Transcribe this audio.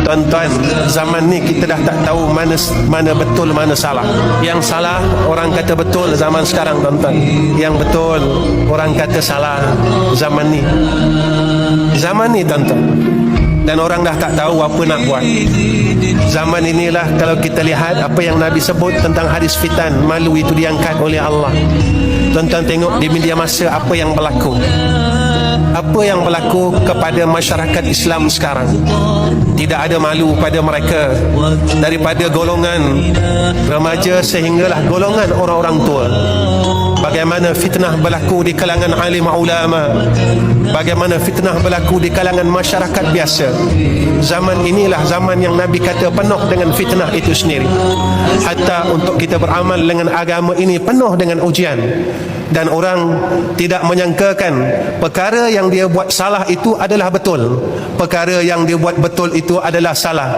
Tuan-tuan, zaman ni kita dah tak tahu mana betul, mana salah. Yang salah orang kata betul zaman sekarang, tuan-tuan. Yang betul orang kata salah zaman ni. Zaman ni, tuan-tuan. Dan orang dah tak tahu apa nak buat. Zaman inilah kalau kita lihat apa yang Nabi sebut tentang hadis fitan, malu itu diangkat oleh Allah. Tuan-tuan tengok di media masa apa yang berlaku. Apa yang berlaku kepada masyarakat Islam sekarang. Tidak ada malu pada mereka, daripada golongan remaja sehinggalah golongan orang-orang tua. Bagaimana fitnah berlaku di kalangan alim ulama, bagaimana fitnah berlaku di kalangan masyarakat biasa. Zaman inilah zaman yang Nabi kata penuh dengan fitnah itu sendiri. Hatta untuk kita beramal dengan agama ini penuh dengan ujian. Dan orang tidak menyangkakan perkara yang dia buat salah itu adalah betul, perkara yang dia buat betul itu adalah salah.